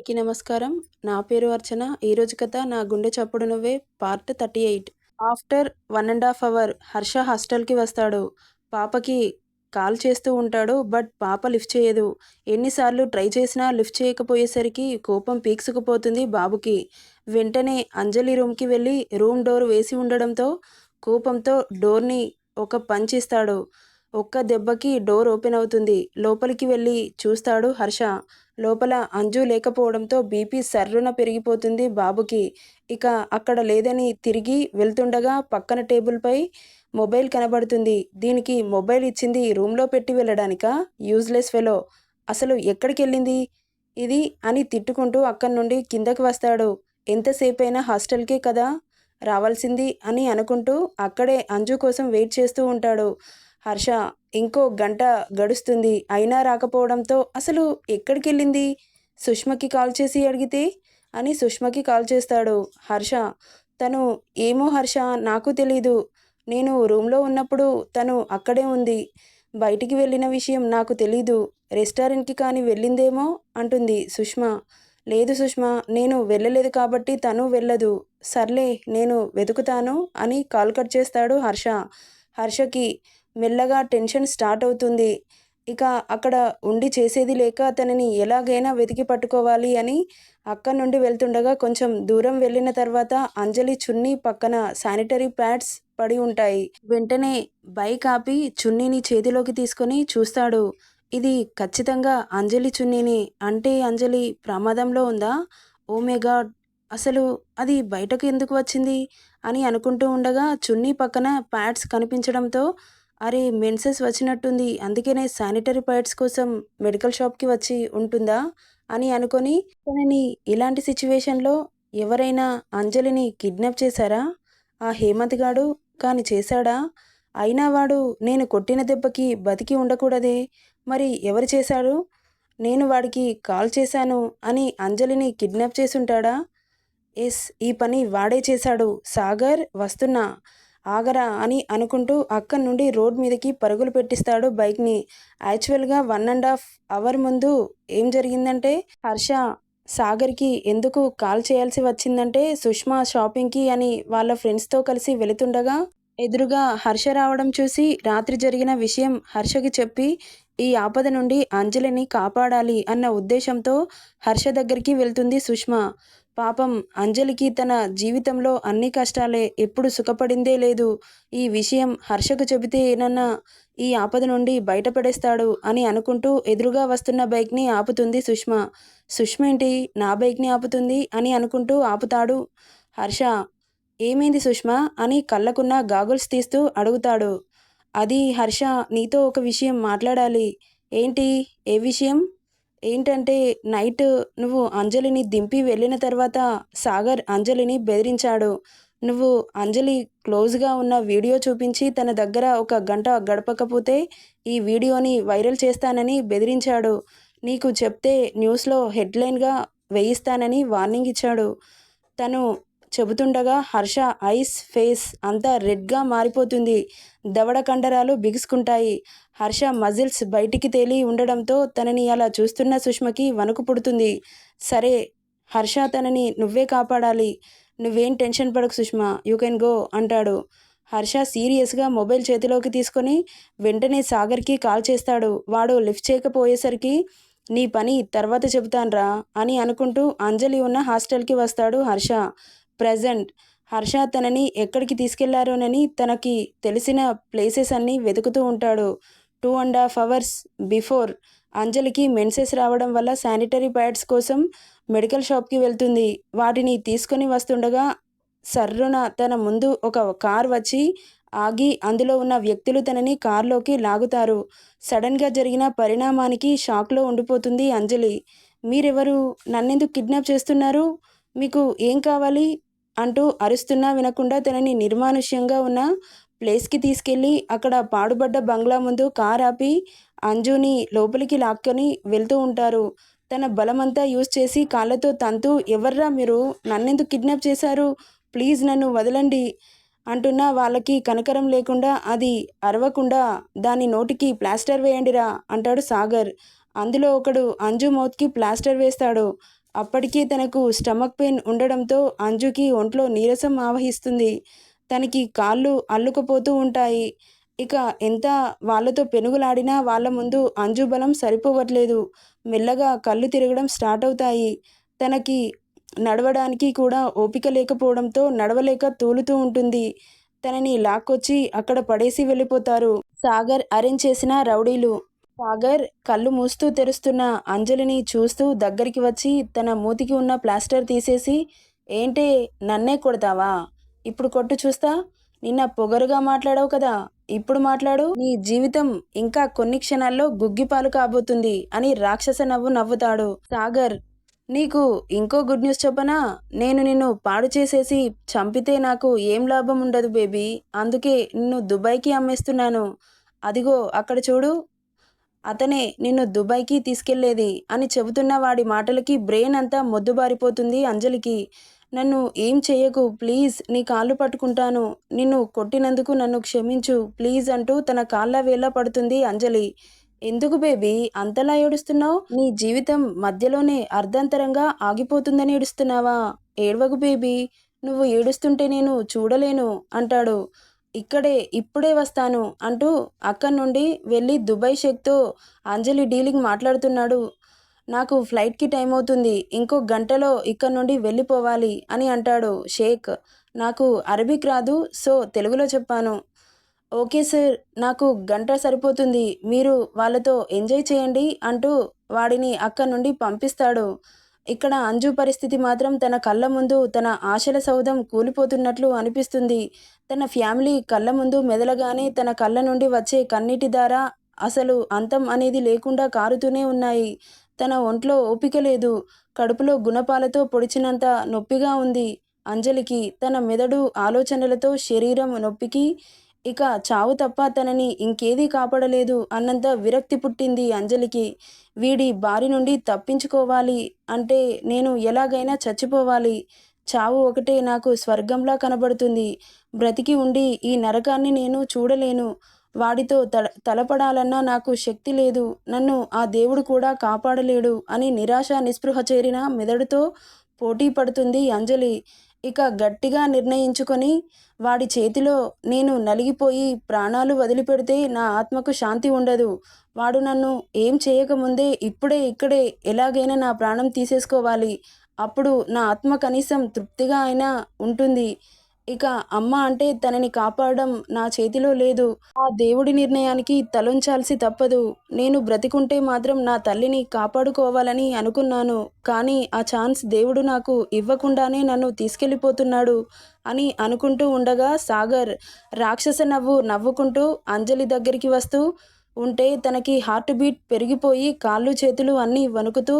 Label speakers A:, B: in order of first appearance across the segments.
A: అందరికీ నమస్కారం. నా పేరు అర్చన. ఈరోజు కథ 'నా గుండె చప్పుడు నువ్వే' పార్ట్ 38. ఆఫ్టర్ 1½ అవర్ హర్ష హాస్టల్‌కి వస్తాడు. పాపకి కాల్ చేస్తూ ఉంటాడు. బట్ పాప లిఫ్ట్ చేయదు. ఎన్నిసార్లు ట్రై చేసినా లిఫ్ట్ చేయకపోయేసరికి కోపం పీక్సుకుపోతుంది బాబుకి. వెంటనే అంజలి రూమ్‌కి వెళ్ళి రూమ్ డోర్ వేసి ఉండడంతో కోపంతో డోర్‌ని ఒక పంచ్ ఇస్తాడు. ఒక్క దెబ్బకి డోర్ ఓపెన్ అవుతుంది. లోపలికి వెళ్ళి చూస్తాడు హర్ష. లోపల అంజు లేకపోవడంతో బీపీ సర్రున పెరిగిపోతుంది బాబుకి. ఇక అక్కడ లేదని తిరిగి వెళ్తుండగా పక్కన టేబుల్‌పై మొబైల్ కనబడుతుంది. దీనికి మొబైల్ ఇచ్చింది రూమ్‌లో పెట్టి వెళ్ళడానికా? Useless fellow. అసలు ఎక్కడికెళ్ళింది ఇది అని తిట్టుకుంటూ అక్కడి నుండి కిందకి వస్తాడు. ఎంతసేపైనా హాస్టల్‌కే కదా రావాల్సింది అని అనుకుంటూ అక్కడే అంజు కోసం వెయిట్ చేస్తూ ఉంటాడు. హర్ష ఇంకో గంట గడుస్తుంది. అయినా రాకపోవడంతో అసలు ఎక్కడికెళ్ళింది? సుష్మకి కాల్ చేసి అడిగితే అని సుష్మకి కాల్ చేస్తాడు హర్ష. తను ఏమో హర్ష నాకు తెలీదు. నేను రూమ్‌లో ఉన్నప్పుడు తను అక్కడే ఉంది. బయటికి వెళ్ళిన విషయం నాకు తెలీదు. రెస్టారెంట్‌కి కానీ వెళ్ళిందేమో అంటుంది సుష్మ. లేదు సుష్మ నేను వెళ్ళలేదు కాబట్టి తను వెళ్ళదు. సర్లే నేను వెతుకుతాను అని కాల్ కట్ చేస్తాడు హర్ష. హర్షకి మెల్లగా టెన్షన్ స్టార్ట్ అవుతుంది. ఇక అక్కడ ఉండి చేసేది లేక తనని ఎలాగైనా వెతికి పట్టుకోవాలి అని అక్కడి నుండి వెళ్తుండగా కొంచెం దూరం వెళ్ళిన తర్వాత అంజలి చున్నీ పక్కన శానిటరీ ప్యాడ్స్ పడి ఉంటాయి. వెంటనే బైక్ ఆపి చున్నీని చేతిలోకి తీసుకొని చూస్తాడు. ఇది ఖచ్చితంగా అంజలి చున్నీని. అంటే అంజలి ప్రమాదంలో ఉందా? Oh my God! అసలు అది బయటకు ఎందుకు వచ్చింది అని అనుకుంటూ ఉండగా చున్నీ పక్కన ప్యాడ్స్ కనిపించడంతో అరే మెన్సెస్ వచ్చినట్టుంది. అందుకనే శానిటరీ ప్యాడ్స్ కోసం మెడికల్ షాప్‌కి వచ్చి ఉంటుందా అని అనుకొని తనని ఇలాంటి సిట్యుయేషన్‌లో ఎవరైనా అంజలిని కిడ్నాప్ చేశారా? ఆ హేమంత్ గాడు కానీ చేశాడా? అయినా వాడు నేను కొట్టిన దెబ్బకి బతికి ఉండకూడదే! మరి ఎవరు చేశారు? నేను వాడికి కాల్ చేశాను అని అంజలిని కిడ్నాప్ చేసుంటాడా? ఎస్ ఈ పని వాడే చేశాడు. సాగర్ వస్తున్నా ఆగరా అని అనుకుంటూ అక్కడి నుండి రోడ్ మీదకి పరుగులు పెట్టిస్తాడు బైక్‌ని. యాక్చువల్‌గా 1½ అవర్ ముందు ఏం జరిగిందంటే హర్ష సాగర్‌కి ఎందుకు కాల్ చేయాల్సి వచ్చిందంటే సుష్మా షాపింగ్‌కి అని వాళ్ళ ఫ్రెండ్స్‌తో కలిసి వెళుతుండగా ఎదురుగా హర్ష రావడం చూసి రాత్రి జరిగిన విషయం హర్షకి చెప్పి ఈ ఆపద నుండి అంజలిని కాపాడాలి అన్న ఉద్దేశంతో హర్ష దగ్గరికి వెళ్తుంది సుష్మ. పాపం అంజలికి తన జీవితంలో అన్ని కష్టాలే. ఎప్పుడు సుఖపడిందే లేదు. ఈ విషయం హర్షకు చెబితే ఏనన్నా ఈ ఆపద నుండి బయటపడేస్తాడు అని అనుకుంటూ ఎదురుగా వస్తున్న బైక్‌ని ఆపుతుంది సుష్మ. సుష్మేంటి నా బైక్‌ని ఆపుతుంది అని అనుకుంటూ ఆపుతాడు హర్ష. ఏమైంది సుష్మా అని కళ్ళకున్న గాగుల్స్ తీస్తూ అడుగుతాడు. అది హర్ష నీతో ఒక విషయం మాట్లాడాలి. ఏంటి? ఏ విషయం? ఏంటంటే నైట్ నువ్వు అంజలిని దింపి వెళ్ళిన తర్వాత సాగర్ అంజలిని బెదిరించాడు. నువ్వు అంజలి క్లోజ్‌గా ఉన్న వీడియో చూపించి తన దగ్గర ఒక గంట గడపకపోతే ఈ వీడియోని వైరల్ చేస్తానని బెదిరించాడు. నీకు చెప్తే న్యూస్‌లో హెడ్‌లైన్‌గా వేయిస్తానని వార్నింగ్ ఇచ్చాడు. తను చెబుతుండగా హర్ష ఐస్, ఫేస్ అంతా రెడ్‌గా మారిపోతుంది. దవడ కండరాలు బిగుసుకుంటాయి. హర్ష మజిల్స్ బయటికి తేలి ఉండడంతో తనని అలా చూస్తున్న సుష్మకి వణుకు పుడుతుంది. సరే హర్ష తనని నువ్వే కాపాడాలి. నువ్వేం టెన్షన్ పడకు సుష్మా. యూ కెన్ గో అంటాడు. హర్ష సీరియస్‌గా మొబైల్ చేతిలోకి తీసుకొని వెంటనే సాగర్‌కి కాల్ చేస్తాడు. వాడు లిఫ్ట్ చేయకపోయేసరికి నీ పని తర్వాత చెబుతాన్రా అని అనుకుంటూ అంజలి ఉన్న హాస్టల్‌కి వస్తాడు హర్ష. ప్రెజెంట్ హర్ష తనని ఎక్కడికి తీసుకెళ్లారోనని తనకి తెలిసిన ప్లేసెస్ అన్నీ వెతుకుతూ ఉంటాడు. 2½ అవర్స్ బిఫోర్ అంజలికి మెన్సెస్ రావడం వల్ల శానిటరీ ప్యాడ్స్ కోసం మెడికల్ షాప్‌కి వెళ్తుంది. వాటిని తీసుకొని వస్తుండగా సర్రున తన ముందు ఒక కార్ వచ్చి ఆగి అందులో ఉన్న వ్యక్తులు తనని కార్‌లోకి లాగుతారు. సడెన్‌గా జరిగిన పరిణామానికి షాక్‌లో ఉండిపోతుంది అంజలి. మీరెవరు? నన్నెందుకు కిడ్నాప్ చేస్తున్నారు? మీకు ఏం కావాలి? అంటూ అరుస్తున్నా వినకుండా తనని నిర్మానుష్యంగా ఉన్న ప్లేస్‌కి తీసుకెళ్ళి అక్కడ పాడుబడ్డ బంగ్లా ముందు కార్ ఆపి అంజుని లోపలికి లాక్కొని వెళ్తూ ఉంటారు. తన బలమంతా యూజ్ చేసి కాళ్ళతో తంతూ ఎవర్రా మీరు? నన్నెందుకు కిడ్నాప్ చేశారు? ప్లీజ్ నన్ను వదలండి అంటున్నా వాళ్ళకి కనికరం లేకుండా అది అరవకుండా దాని నోటికి ప్లాస్టర్ వేయండిరా అంటాడు సాగర్. అందులో ఒకడు అంజు మౌత్‌కి ప్లాస్టర్ వేస్తాడు. అప్పటికే తనకు స్టమక్ పెయిన్ ఉండడంతో అంజుకి ఒంట్లో నీరసం ఆవహిస్తుంది. తనకి కాళ్ళు అల్లుకుపోతూ ఉంటాయి. ఇక ఎంత వాళ్ళతో పెనుగులాడినా వాళ్ళ ముందు అంజు బలం సరిపోవట్లేదు. మెల్లగా కళ్ళు తిరగడం స్టార్ట్ అవుతాయి. తనకి నడవడానికి కూడా ఓపిక లేకపోవడంతో నడవలేక తూలుతూ ఉంటుంది. తనని లాక్కొచ్చి అక్కడ పడేసి వెళ్ళిపోతారు సాగర్ అరేంజ్ చేసిన రౌడీలు. సాగర్ కళ్ళు మూస్తూ తెరుస్తున్న అంజలిని చూస్తూ దగ్గరికి వచ్చి తన మూతికి ఉన్న ప్లాస్టర్ తీసేసి, ఏంటే నన్నే కొడతావా? ఇప్పుడు కొట్టు చూస్తా. నిన్న పొగరుగా మాట్లాడావు కదా, ఇప్పుడు మాట్లాడు. నీ జీవితం ఇంకా కొన్ని క్షణాల్లో గుగ్గిపాలు కాబోతుంది అని రాక్షస నవ్వు నవ్వుతాడు సాగర్. నీకు ఇంకో గుడ్ న్యూస్ చెప్పనా? నేను నిన్ను పాడు చేసేసి చంపితే నాకు ఏం లాభం ఉండదు బేబీ. అందుకే నిన్ను దుబాయ్కి అమ్మేస్తున్నాను. అదిగో అక్కడ చూడు, అతనే నిన్ను దుబాయ్కి తీసుకెళ్లేది అని చెబుతున్న వాడి మాటలకి బ్రెయిన్ అంతా మొద్దుబారిపోతుంది అంజలికి. నన్ను ఏం చెయ్యకు ప్లీజ్, నీ కాళ్ళు పట్టుకుంటాను. నిన్ను కొట్టినందుకు నన్ను క్షమించు ప్లీజ్ అంటూ తన కాళ్ళ వేళ్ళ పడుతుంది అంజలి. ఎందుకు బేబీ అంతలా ఏడుస్తున్నావు? నీ జీవితం మధ్యలోనే అర్ధంతరంగా ఆగిపోతుందని ఏడుస్తున్నావా? ఏడవకు బేబీ, నువ్వు ఏడుస్తుంటే నేను చూడలేను అంటాడు. ఇప్పుడే వస్తాను అంటూ అక్కడి నుండి వెళ్ళి దుబాయ్ షేక్తో అంజలి డీలింగ్ మాట్లాడుతున్నాడు. నాకు ఫ్లైట్కి టైం అవుతుంది, ఇంకో గంటలో ఇక్కడి నుండి వెళ్ళిపోవాలి అని అంటాడు షేక్. నాకు అరబిక్ రాదు, సో తెలుగులో చెప్పాను. ఓకే సార్, నాకు గంట సరిపోతుంది, మీరు వాళ్ళతో ఎంజాయ్ చేయండి అంటూ వాడిని అక్కడి నుండి పంపిస్తాడు. ఇక్కడ అంజు పరిస్థితి మాత్రం తన కళ్ళ ముందు తన ఆశల సౌధం కూలిపోతున్నట్లు అనిపిస్తుంది. తన ఫ్యామిలీ కళ్ళ ముందు మెదలగానే తన కళ్ళ నుండి వచ్చే కన్నీటి ధార అసలు అంతం అనేది లేకుండా కారుతూనే ఉన్నాయి. తన ఒంట్లో ఓపిక లేదు. కడుపులో గుణపాలతో పొడిచినంత నొప్పిగా ఉంది అంజలికి. తన మెదడు ఆలోచనలతో శరీరం నొప్పికి ఇక చావు తప్ప తనని ఇంకేదీ కాపాడలేదు అన్నంత విరక్తి పుట్టింది అంజలికి. వీడి బారి నుండి తప్పించుకోవాలి అంటే నేను ఎలాగైనా చచ్చిపోవాలి. చావు ఒకటే నాకు స్వర్గంలా కనబడుతుంది. బ్రతికి ఉండి ఈ నరకాన్ని నేను చూడలేను. వాడితో తలపడాలన్నా నాకు శక్తి లేదు. నన్ను ఆ దేవుడు కూడా కాపాడలేడు అని నిరాశ నిస్పృహ చేరిన మెదడుతో పోటీ పడుతుంది అంజలి. ఇక గట్టిగా నిర్ణయించుకొని వాడి చేతిలో నేను నలిగిపోయి ప్రాణాలు వదిలిపెడితే నా ఆత్మకు శాంతి ఉండదు. వాడు నన్ను ఏం చేయకముందే ఇక్కడే ఎలాగైనా నా ప్రాణం తీసేసుకోవాలి. అప్పుడు నా ఆత్మ కనీసం తృప్తిగా అయినా ఉంటుంది. ఇక అమ్మ అంటే తనని కాపాడడం నా చేతిలో లేదు. ఆ దేవుడి నిర్ణయానికి తలొంచాల్సి తప్పదు. నేను బ్రతికుంటే మాత్రం నా తల్లిని కాపాడుకోవాలని అనుకున్నాను. కానీ ఆ ఛాన్స్ దేవుడు నాకు ఇవ్వకుండానే నన్ను తీసుకెళ్ళిపోతున్నాడు అని అనుకుంటూ ఉండగా సాగర్ రాక్షస నవ్వు నవ్వుకుంటూ అంజలి దగ్గరికి వస్తూ ఉంటే తనకి హార్ట్ బీట్ పెరిగిపోయి కాళ్ళు చేతులు అన్నీ వణుకుతూ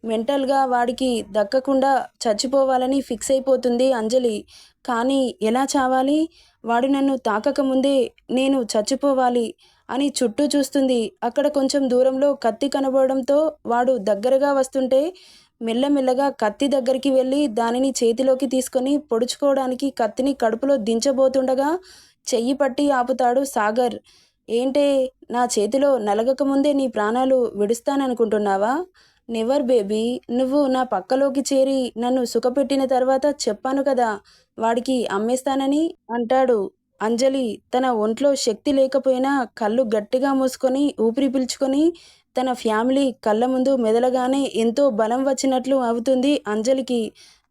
A: మెంటల్గా వాడికి దక్కకుండా చచ్చిపోవాలని ఫిక్స్ అయిపోతుంది అంజలి. కానీ ఎలా చావాలి? వాడు నన్ను తాకకముందే నేను చచ్చిపోవాలి అని చుట్టూ చూస్తుంది. అక్కడ కొంచెం దూరంలో కత్తి కనబడడంతో వాడు దగ్గరగా వస్తుంటే మెల్లమెల్లగా కత్తి దగ్గరికి వెళ్ళి దానిని చేతిలోకి తీసుకొని పొడుచుకోవడానికి కత్తిని కడుపులో దించబోతుండగా చెయ్యి పట్టి ఆపుతాడు సాగర్. ఏంటే, నా చేతిలో నలగకముందే నీ ప్రాణాలు విడుస్తాననుకుంటున్నావా? Never baby. నువ్వు నా పక్కలోకి చేరి నన్ను సుఖపెట్టిన తర్వాత చెప్పాను కదా వాడికి అమ్మేస్తానని అంటాడు. అంజలి తన ఒంట్లో శక్తి లేకపోయినా కళ్ళు గట్టిగా మూసుకొని ఊపిరి పీల్చుకొని తన ఫ్యామిలీ కళ్ళ ముందు మెదలగానే ఎంతో బలం వచ్చినట్లు అవుతుంది అంజలికి.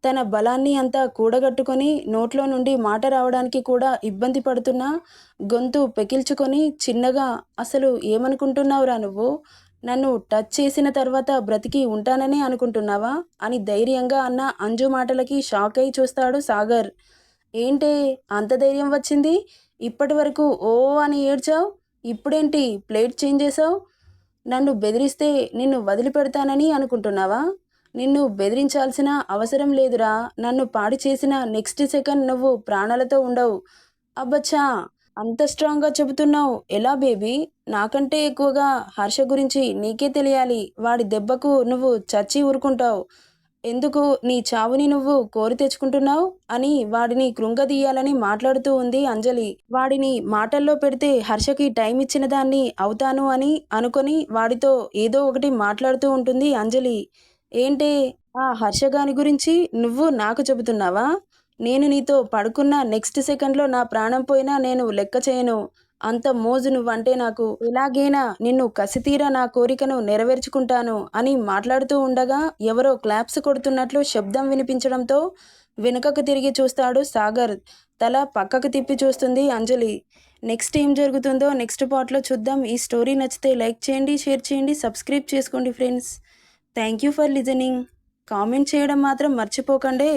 A: తన బలాన్ని అంతా కూడగట్టుకొని నోట్లో నుండి మాట రావడానికి కూడా ఇబ్బంది పడుతున్నా గొంతు పెకిల్చుకొని చిన్నగా, అసలు ఏమనుకుంటున్నావురా నువ్వు? నన్ను టచ్ చేసిన తర్వాత బ్రతికి ఉంటానని అనుకుంటున్నావా అని ధైర్యంగా అన్న అంజు మాటలకి షాక్ అయి చూస్తాడు సాగర్. ఏంటే అంత ధైర్యం వచ్చింది? ఇప్పటి వరకు ఓ అని ఏడ్చావు, ఇప్పుడేంటి ప్లేట్ చేంజ్ చేసావు? నన్ను బెదిరిస్తే నిన్ను వదిలిపెడతానని అనుకుంటున్నావా? నిన్ను బెదిరించాల్సిన అవసరం లేదురా. నన్ను పాడు చేసిన నెక్స్ట్ సెకండ్ నువ్వు ప్రాణాలతో ఉండవు. అబ్బచ్చా, అంత స్ట్రాంగ్గా చెబుతున్నావు. ఎలా బేబీ? నాకంటే ఎక్కువగా హర్ష గురించి నీకే తెలియాలి. వాడి దెబ్బకు నువ్వు చచ్చి ఊరుకుంటావు. ఎందుకు నీ చావుని నువ్వు కోరి తెచ్చుకుంటున్నావు అని వాడిని కృంగదీయాలని మాట్లాడుతూ ఉంది అంజలి. వాడిని మాటల్లో పెడితే హర్షకి టైం ఇచ్చిన దాన్ని అవుతాను అని అనుకొని వాడితో ఏదో ఒకటి మాట్లాడుతూ ఉంటుంది అంజలి. ఏంటి ఆ హర్షగాని గురించి నువ్వు నాకు చెబుతున్నావా? నేను నీతో పడుకున్న నెక్స్ట్ సెకండ్‌లో నా ప్రాణం పోయినా నేను లెక్క చేయను. అంత మోజు నువ్వంటే నాకు. ఎలాగైనా నిన్ను కసితీరా నా కోరికను నెరవేర్చుకుంటాను అని మాట్లాడుతూ ఉండగా ఎవరో క్లాప్స్ కొడుతున్నట్లు శబ్దం వినిపించడంతో వెనుకకు తిరిగి చూస్తాడు సాగర్. తల పక్కకు తిప్పి చూస్తుంది అంజలి. నెక్స్ట్ ఏం జరుగుతుందో నెక్స్ట్ పార్ట్‌లో చూద్దాం. ఈ స్టోరీ నచ్చితే లైక్ చేయండి, షేర్ చేయండి, సబ్స్క్రైబ్ చేసుకోండి friends. Thank you for listening. Comment చేయడం మాత్రం మర్చిపోకండే.